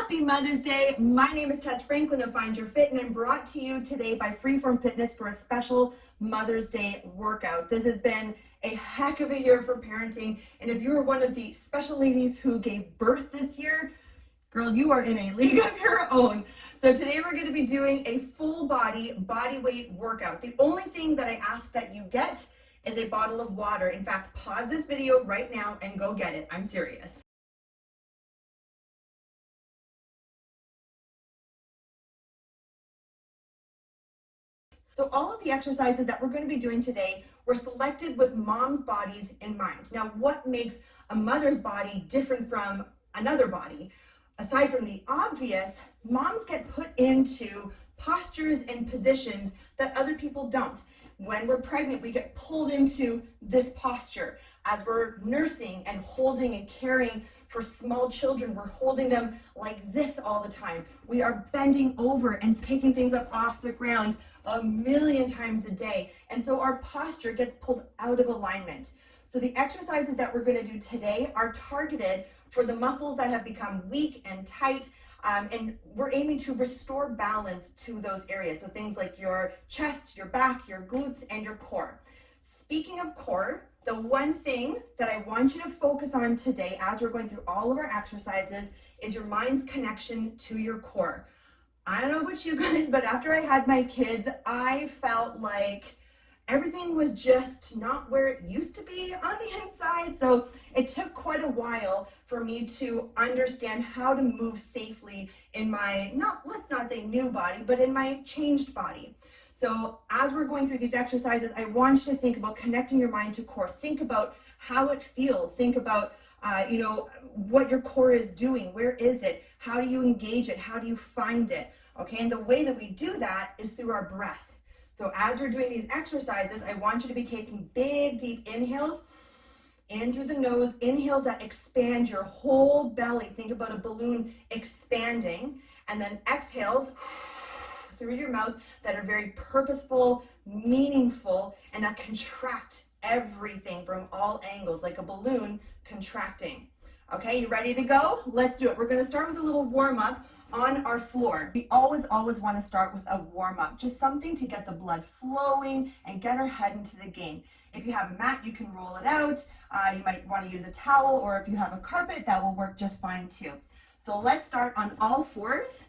Happy Mother's Day. My name is Tess Franklin of Find Your Fit, and I'm brought to you today by Freeform Fitness for a special Mother's Day workout. This has been a heck of a year for parenting, and if you are one of the special ladies who gave birth this year, girl, you are in a league of your own. So today we're going to be doing a full body weight workout. The only thing that I ask that you get is a bottle of water. In fact, pause this video right now and go get it. I'm serious. So all of the exercises that we're going to be doing today were selected with moms' bodies in mind. Now, what makes a mother's body different from another body? Aside from the obvious, moms get put into postures and positions that other people don't. When we're pregnant, we get pulled into this posture. As we're nursing and holding and caring for small children, we're holding them like this all the time. We are bending over and picking things up off the ground a million times a day. And so our posture gets pulled out of alignment. So the exercises that we're going to do today are targeted for the muscles that have become weak and tight, and we're aiming to restore balance to those areas. So things like your chest, your back, your glutes, and your core. Speaking of core, the one thing that I want you to focus on today as we're going through all of our exercises is your mind's connection to your core. I don't know about you guys, but after I had my kids, I felt like everything was just not where it used to be on the inside. So it took quite a while for me to understand how to move safely in my, let's not say new body, but in my changed body. So as we're going through these exercises, I want you to think about connecting your mind to core. Think about how it feels. Think about what your core is doing. Where is it? How do you engage it? How do you find it? Okay, and the way that we do that is through our breath. So as we're doing these exercises, I want you to be taking big, deep inhales in through the nose, inhales that expand your whole belly. Think about a balloon expanding, and then exhales through your mouth that are very purposeful, meaningful, and that contract everything from all angles, like a balloon contracting. Okay, you ready to go? Let's do it. We're going to start with a little warm-up on our floor. We always want to start with a warm-up, just something to get the blood flowing and get our head into the game. If you have a mat, you can roll it out. You might want to use a towel, or if you have a carpet, that will work just fine too. So let's start on all fours.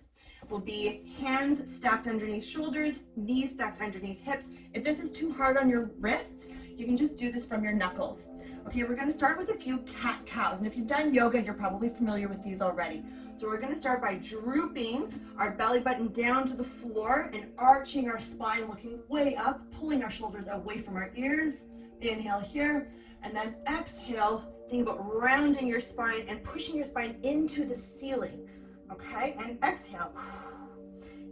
Will be hands stacked underneath shoulders, knees stacked underneath hips. If this is too hard on your wrists, you can just do this from your knuckles. Okay, we're going to start with a few cat-cows, and if you've done yoga, you're probably familiar with these already. So we're going to start by drooping our belly button down to the floor and arching our spine, looking way up, pulling our shoulders away from our ears. Inhale here, and then exhale. Think about rounding your spine and pushing your spine into the ceiling. Okay, and exhale.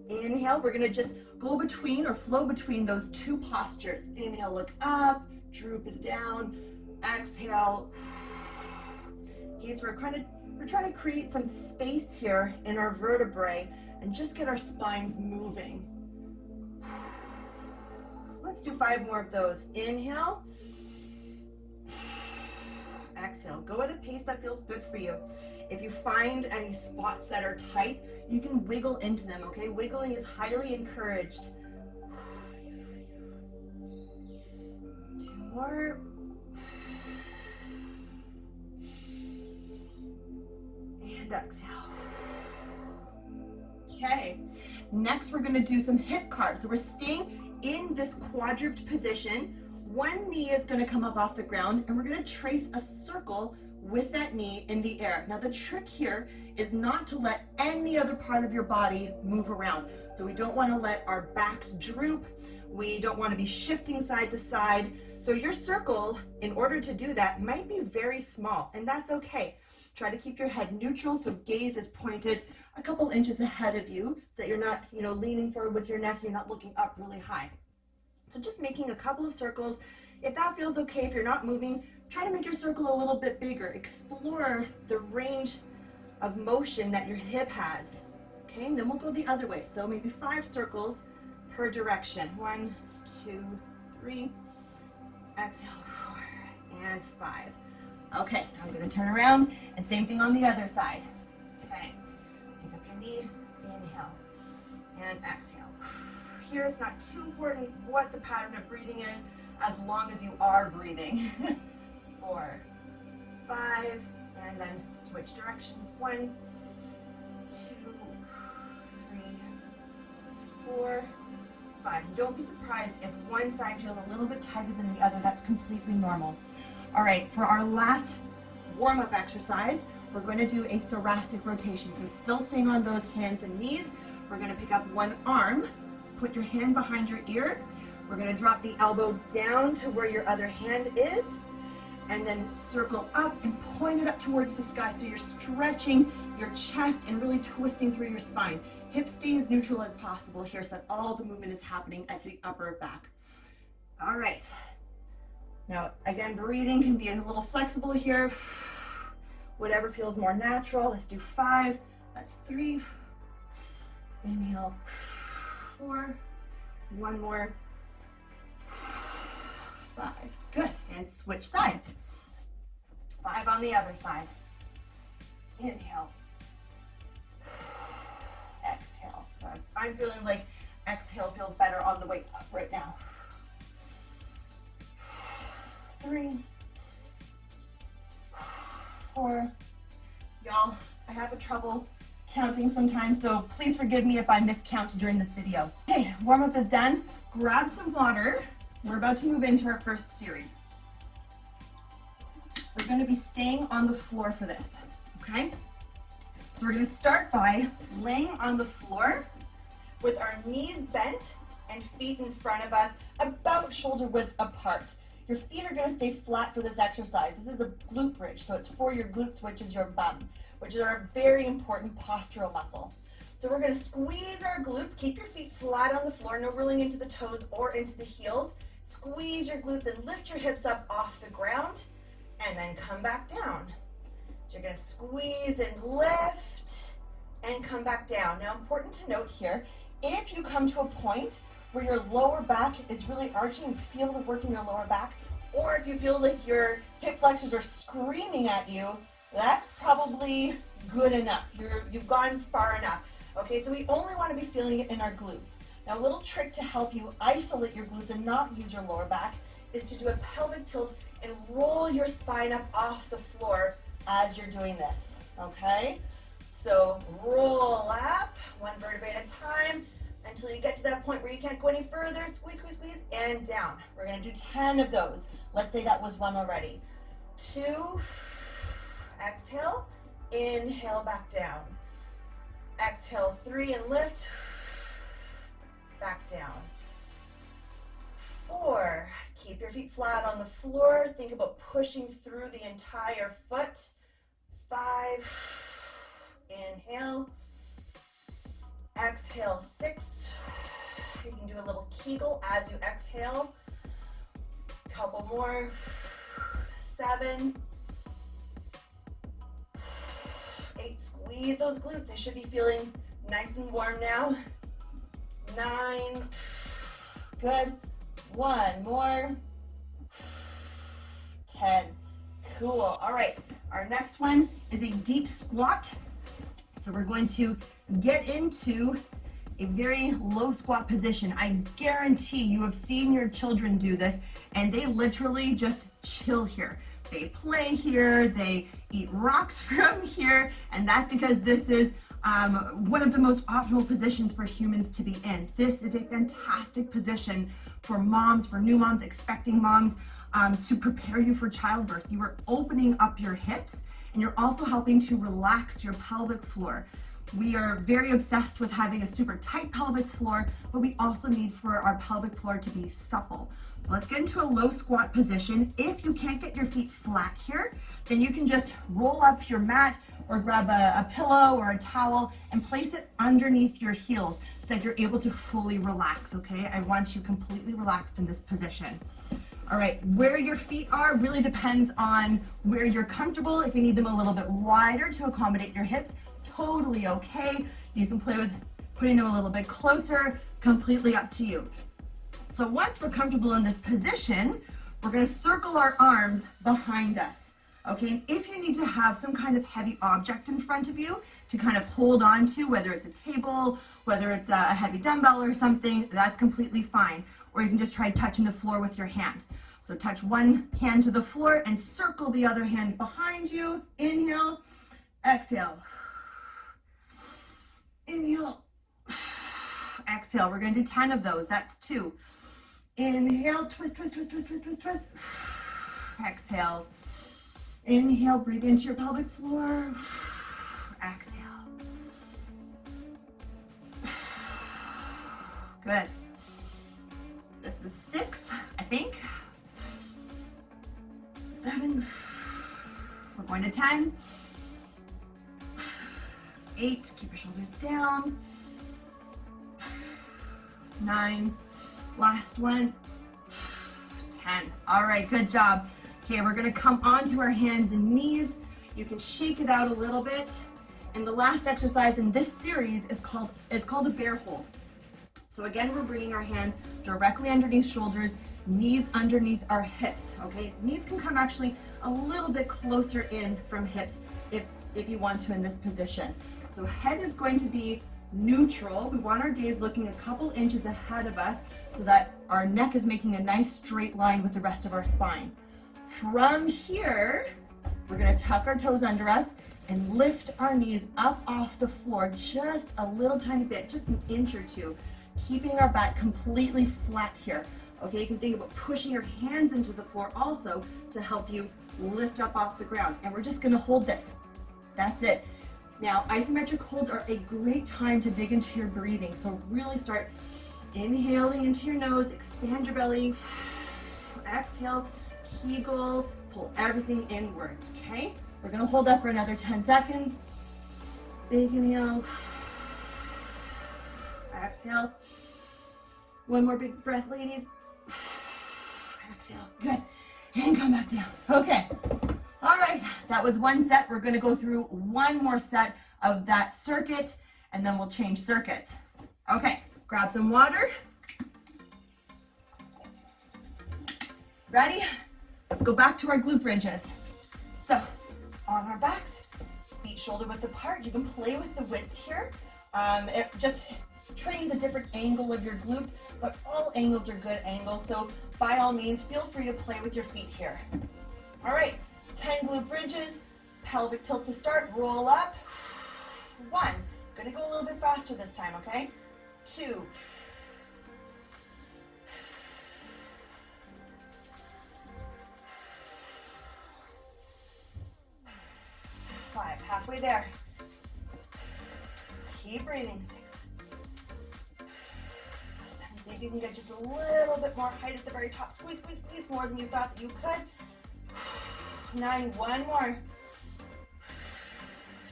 Inhale, we're going to just go between or flow between those two postures. Inhale, look up, droop it down. Exhale. Okay, so we're trying to create some space here in our vertebrae and just get our spines moving. Let's do 5 more of those. Inhale. Exhale. Go at a pace that feels good for you. If you find any spots that are tight, you can wiggle into them, okay? Wiggling is highly encouraged. 2 more. And exhale. Okay, next we're gonna do some hip carves. So we're staying in this quadruped position. One knee is gonna come up off the ground, and we're gonna trace a circle with that knee in the air. Now the trick here is not to let any other part of your body move around. So we don't want to let our backs droop. We don't want to be shifting side to side. So your circle, in order to do that, might be very small, and that's okay. Try to keep your head neutral, so gaze is pointed a couple inches ahead of you so that you're not, leaning forward with your neck, you're not looking up really high. So just making a couple of circles. If that feels okay, if you're not moving, try to make your circle a little bit bigger. Explore the range of motion that your hip has. Okay, and then we'll go the other way. So maybe 5 circles per direction. 1, 2, 3. Exhale, 4, and 5. Okay, now I'm going to turn around, and same thing on the other side. Okay, take a and knee, inhale, and exhale. Here it's not too important what the pattern of breathing is, as long as you are breathing. 4, 5, and then switch directions. 1, 2, 3, 4, 5. And don't be surprised if one side feels a little bit tighter than the other. That's completely normal. All right, for our last warm-up exercise, we're going to do a thoracic rotation. So still staying on those hands and knees, we're going to pick up one arm, put your hand behind your ear. We're going to drop the elbow down to where your other hand is, and then circle up and point it up towards the sky. So you're stretching your chest and really twisting through your spine. Hips stay as neutral as possible here so that all the movement is happening at the upper back. All right. Now, again, breathing can be a little flexible here. Whatever feels more natural. Let's do 5. That's 3. Inhale. 4. One more. 5. Good. And switch sides. 5 on the other side. Inhale. Exhale. So I'm feeling like exhale feels better on the way up right now. 3, 4. Y'all, I have a trouble counting sometimes, so please forgive me if I miscount during this video. Okay, warm-up is done. Grab some water. We're about to move into our first series. We're going to be staying on the floor for this, okay? So we're going to start by laying on the floor with our knees bent and feet in front of us, about shoulder width apart. Your feet are going to stay flat for this exercise. This is a glute bridge, so it's for your glutes, which is your bum, which is our very important postural muscle. So we're going to squeeze our glutes. Keep your feet flat on the floor, no rolling into the toes or into the heels. Squeeze your glutes and lift your hips up off the ground, and then come back down. So you're going to squeeze and lift and come back down. Now, important to note here, if you come to a point where your lower back is really arching, feel the work in your lower back, or if you feel like your hip flexors are screaming at you, that's probably good enough. You've gone far enough. Okay, so we only want to be feeling it in our glutes. Now, a little trick to help you isolate your glutes and not use your lower back is to do a pelvic tilt and roll your spine up off the floor as you're doing this, okay? So roll up, one vertebrae at a time, until you get to that point where you can't go any further. Squeeze, squeeze, squeeze, and down. We're going to do 10 of those. Let's say that was 1 already. 2, exhale, inhale, back down. Exhale, 3, and lift, back down. 4, keep your feet flat on the floor. Think about pushing through the entire foot. 5, inhale. Exhale, 6. You can do a little Kegel as you exhale. Couple more. 7. 8. Squeeze those glutes. They should be feeling nice and warm now. 9. Good. 1 more. 10. Cool. All right. Our next one is a deep squat. So we're going to get into a very low squat position. I guarantee you have seen your children do this, and they literally just chill here. They play here, they eat rocks from here, and that's because this is one of the most optimal positions for humans to be in. This is a fantastic position for moms, for new moms, expecting moms, to prepare you for childbirth. You are opening up your hips, and you're also helping to relax your pelvic floor. We are very obsessed with having a super tight pelvic floor, but we also need for our pelvic floor to be supple. So let's get into a low squat position. If you can't get your feet flat here, then you can just roll up your mat or grab a pillow or a towel and place it underneath your heels so that you're able to fully relax, okay? I want you completely relaxed in this position. All right, where your feet are really depends on where you're comfortable. If you need them a little bit wider to accommodate your hips, totally okay. You can play with putting them a little bit closer, completely up to you. So once we're comfortable in this position, we're going to circle our arms behind us. Okay, and if you need to have some kind of heavy object in front of you, to kind of hold on to, whether it's a table, whether it's a heavy dumbbell or something, that's completely fine. Or you can just try touching the floor with your hand. So touch one hand to the floor and circle the other hand behind you. Inhale, exhale. Inhale, exhale. We're going to do 10 of those. That's 2. Inhale, twist, twist, twist, twist, twist, twist, twist. Exhale. Inhale, breathe into your pelvic floor. Exhale. Good. This is 6, I think. 7. We're going to 10. 8. Keep your shoulders down. 9. Last one. 10. All right, good job. Okay, we're gonna come onto our hands and knees. You can shake it out a little bit. And the last exercise in this series is called a bear hold. So again, we're bringing our hands directly underneath shoulders, knees underneath our hips, okay? Knees can come actually a little bit closer in from hips if you want to in this position. So head is going to be neutral. We want our gaze looking a couple inches ahead of us so that our neck is making a nice straight line with the rest of our spine. From here, we're gonna tuck our toes under us and lift our knees up off the floor just a little tiny bit, just an inch or 2, keeping our back completely flat here. Okay, you can think about pushing your hands into the floor also to help you lift up off the ground. And we're just gonna hold this. That's it. Now, isometric holds are a great time to dig into your breathing. So really start inhaling into your nose, expand your belly, exhale, Kegel, pull everything inwards, okay? We're gonna hold that for another 10 seconds. Big inhale, exhale. One more big breath, ladies. Exhale, good. And come back down. Okay. All right, that was one set. We're gonna go through one more set of that circuit, and then we'll change circuits. Okay, grab some water. Ready? Let's go back to our glute bridges. So, on our backs, feet shoulder width apart. You can play with the width here. It just trains a different angle of your glutes, but all angles are good angles. So by all means, feel free to play with your feet here. All right, 10 glute bridges, pelvic tilt to start, roll up. 1, gonna go a little bit faster this time, okay? 2, 5, halfway there. Keep breathing. 6, 7, see if you can get just a little bit more height at the very top. Squeeze, squeeze, squeeze more than you thought that you could. 9, one more.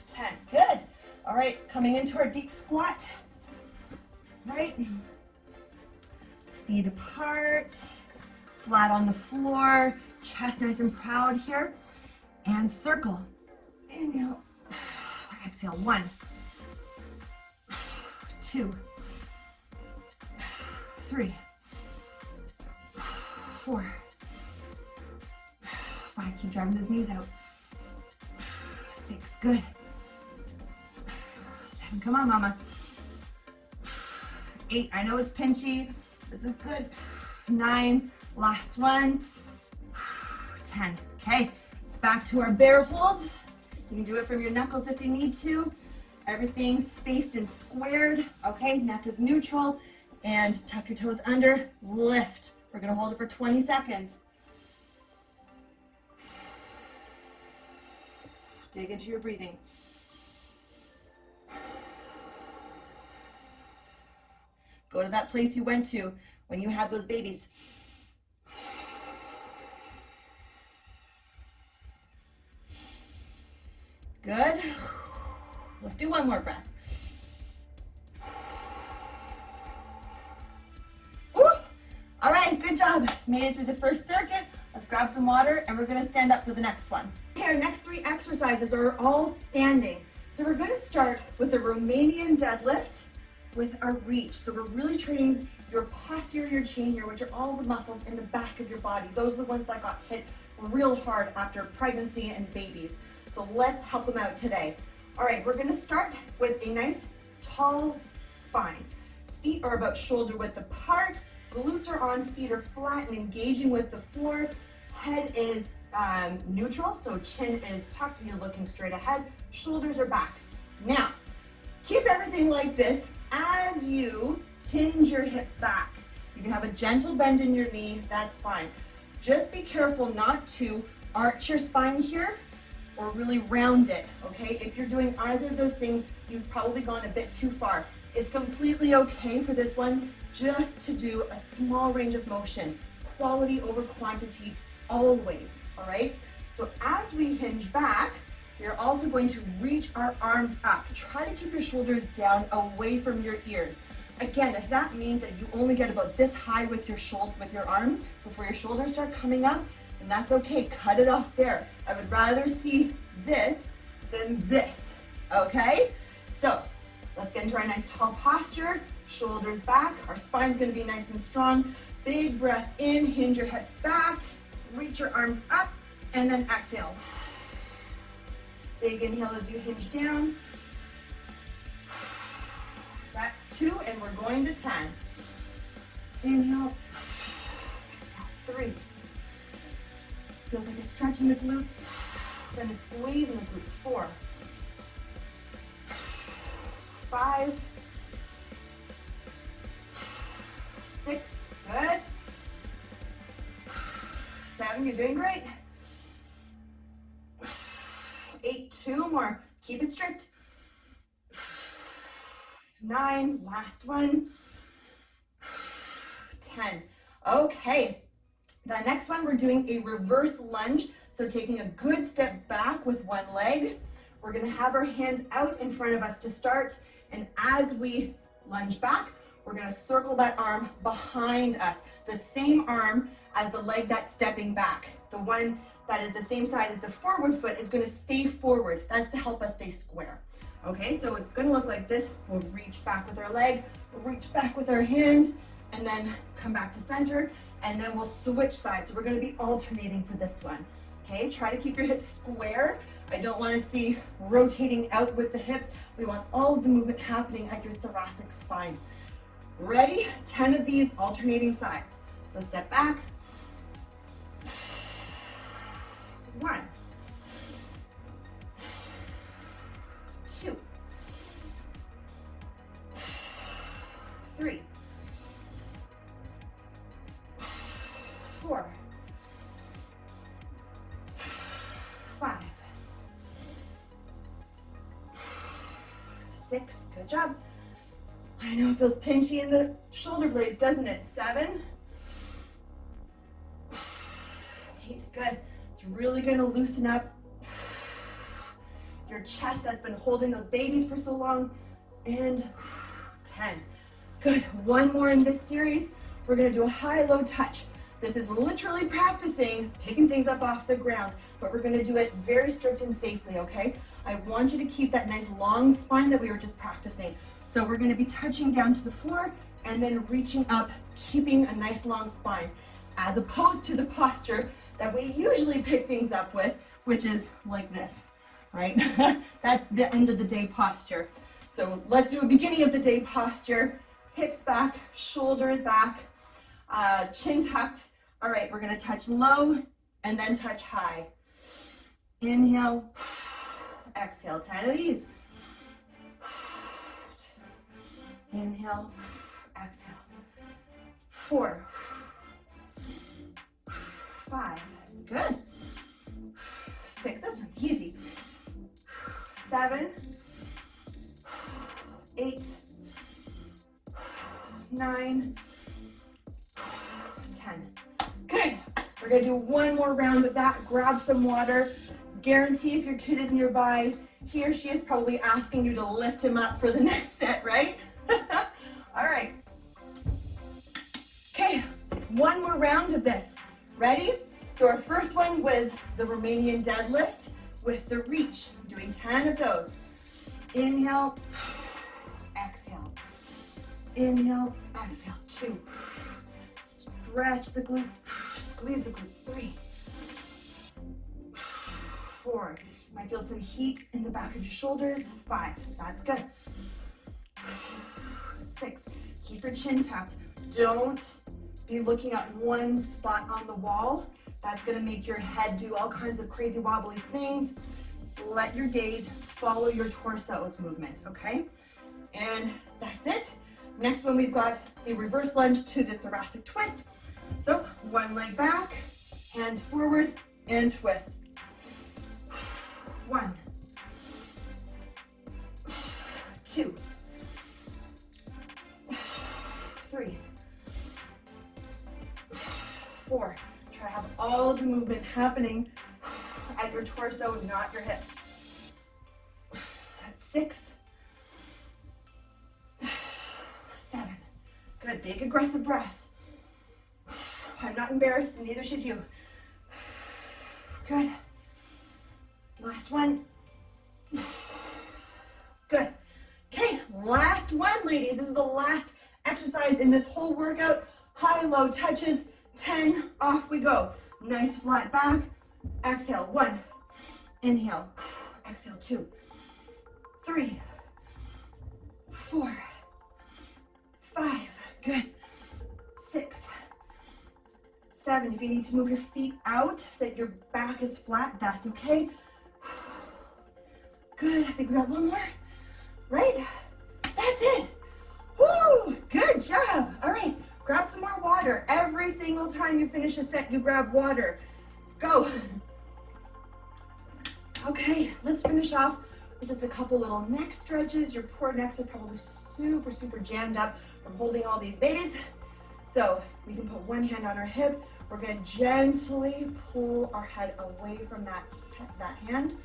10, good. All right, coming into our deep squat. Right, feet apart, flat on the floor, chest nice and proud here, and circle. Inhale, exhale. 1, 2, 3, 4, 5. Keep driving those knees out. 6, good. 7, come on, mama. 8, I know it's pinchy. This is good. 9, last one. 10, okay. Back to our bear hold. You can do it from your knuckles if you need to. Everything spaced and squared. Okay, neck is neutral. And tuck your toes under, lift. We're gonna hold it for 20 seconds. Dig into your breathing. Go to that place you went to when you had those babies. Good. Let's do one more breath. Woo! All right, good job. Made it through the first circuit. Let's grab some water and we're gonna stand up for the next one. Okay, our next 3 exercises are all standing. So we're gonna start with a Romanian deadlift with our reach. So we're really training your posterior chain here, which are all the muscles in the back of your body. Those are the ones that got hit real hard after pregnancy and babies. So let's help them out today. All right, we're gonna start with a nice tall spine. Feet are about shoulder width apart, glutes are on, feet are flat and engaging with the floor. Head is neutral, so chin is tucked and you're looking straight ahead. Shoulders are back. Now, keep everything like this as you hinge your hips back. You can have a gentle bend in your knee, that's fine. Just be careful not to arch your spine here or really round it, okay? If you're doing either of those things, you've probably gone a bit too far. It's completely okay for this one just to do a small range of motion. Quality over quantity, always, all right? So as we hinge back, we're also going to reach our arms up. Try to keep your shoulders down away from your ears. Again, if that means that you only get about this high with your arms before your shoulders start coming up, and that's okay, cut it off there. I would rather see this than this, okay? So let's get into our nice tall posture, shoulders back, our spine's gonna be nice and strong. Big breath in, hinge your hips back, reach your arms up, and then exhale. Big inhale as you hinge down. That's 2, and we're going to 10. Inhale, exhale, 3. Feels like a stretch in the glutes, then a squeeze in the glutes. 4, 5, 6, good. 7, you're doing great. 8, 2 more, keep it strict. 9, last one. 10. Okay, the next one, we're doing a reverse lunge. So taking a good step back with one leg. We're gonna have our hands out in front of us to start. And as we lunge back, we're gonna circle that arm behind us. The same arm as the leg that's stepping back. The one that is the same side as the forward foot is gonna stay forward. That's to help us stay square. Okay, so it's gonna look like this. We'll reach back with our leg, we'll reach back with our hand, and then come back to center, and then we'll switch sides. So we're gonna be alternating for this one. Okay, try to keep your hips square. I don't wanna see rotating out with the hips. We want all of the movement happening at your thoracic spine. Ready? 10 of these alternating sides. So step back. 1, 2, 3, 4, 5, 6, good job. I know it feels pinchy in the shoulder blades, doesn't it? 7, 8, good. It's really gonna loosen up your chest that's been holding those babies for so long. And 10. Good, one more in this series. We're gonna do a high-low touch. This is literally practicing picking things up off the ground, but we're gonna do it very strict and safely, okay? I want you to keep that nice long spine that we were just practicing. So we're gonna be touching down to the floor and then reaching up, keeping a nice long spine, as opposed to the posture that we usually pick things up with, which is like this, right? That's the end of the day posture. So let's do a beginning of the day posture. Hips back, shoulders back, chin tucked. All right, we're gonna touch low and then touch high. Inhale, exhale, 10 of these. Inhale, exhale. 4, 5, good. 6, this one's easy. 7, 8, 9, 10. Good. We're gonna do one more round of that. Grab some water. Guarantee if your kid is nearby, he or she is probably asking you to lift him up for the next set, right? All right. Okay, one more round of this. Ready? So our first one was the Romanian Deadlift with the reach, doing 10 of those. Inhale, exhale. Inhale, exhale, 2. Stretch the glutes, squeeze the glutes, 3, 4. My I feel some heat in the back of your shoulders. 5, that's good. 6, keep your chin tapped. Don't be looking at one spot on the wall. That's gonna make your head do all kinds of crazy wobbly things. Let your gaze follow your torso's movement, okay? And that's it. Next one, we've got the reverse lunge to the thoracic twist. So one leg back, hands forward, and twist. 1, 2, 3, 4. Try to have all the movement happening at your torso, not your hips. That's 6, 7. Good, big aggressive breaths. I'm not embarrassed, and neither should you. Good. Last one. Good. Okay, last one, ladies. This is the last exercise in this whole workout. High-low touches. 10, off we go. Nice flat back. Exhale, 1. Inhale. Exhale, 2, 3, 4, 5. Good. 6, 7. If you need to move your feet out so that your back is flat, that's okay. Good. I think we got one more. Right? That's it. Woo! Good job. All right. Grab some more water. Every single time you finish a set, you grab water. Go. Okay, let's finish off with just a couple little neck stretches. Your poor necks are probably super, super jammed up from holding all these babies. So we can put one hand on our hip. We're going to gently pull our head away from that hand.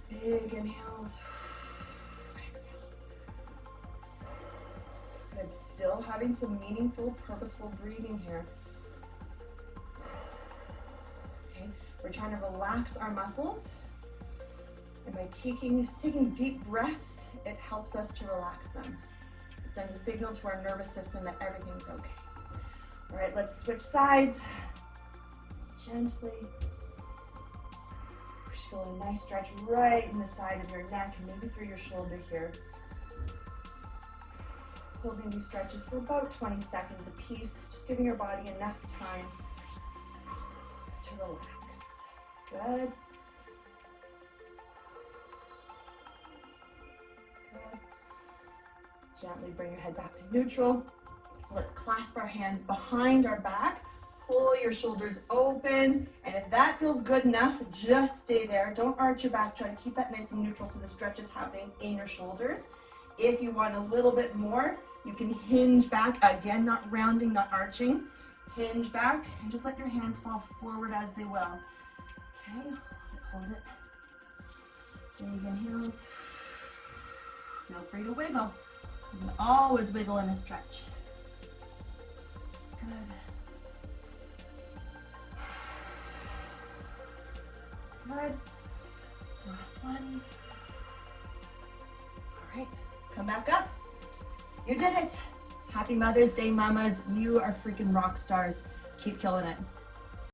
Big inhales. Exhale. Good. Still having some meaningful, purposeful breathing here. Okay. We're trying to relax our muscles. And by taking deep breaths, it helps us to relax them. It sends a signal to our nervous system that everything's okay. All right, let's switch sides. Gently. Just feel a nice stretch right in the side of your neck and maybe through your shoulder here. Holding these stretches for about 20 seconds a piece, just giving your body enough time to relax. Good. Good. Gently bring your head back to neutral. Let's clasp our hands behind our back. Pull your shoulders open, and if that feels good enough, just stay there. Don't arch your back. Try to keep that nice and neutral so the stretch is happening in your shoulders. If you want a little bit more, you can hinge back. Again, not rounding, not arching. Hinge back, and just let your hands fall forward as they will. Okay, hold it. Big inhales. Feel free to wiggle. You can always wiggle in a stretch. Good. Good. Last one. All right, come back up. You did it. Happy Mother's Day, mamas. You are freaking rock stars. Keep killing it.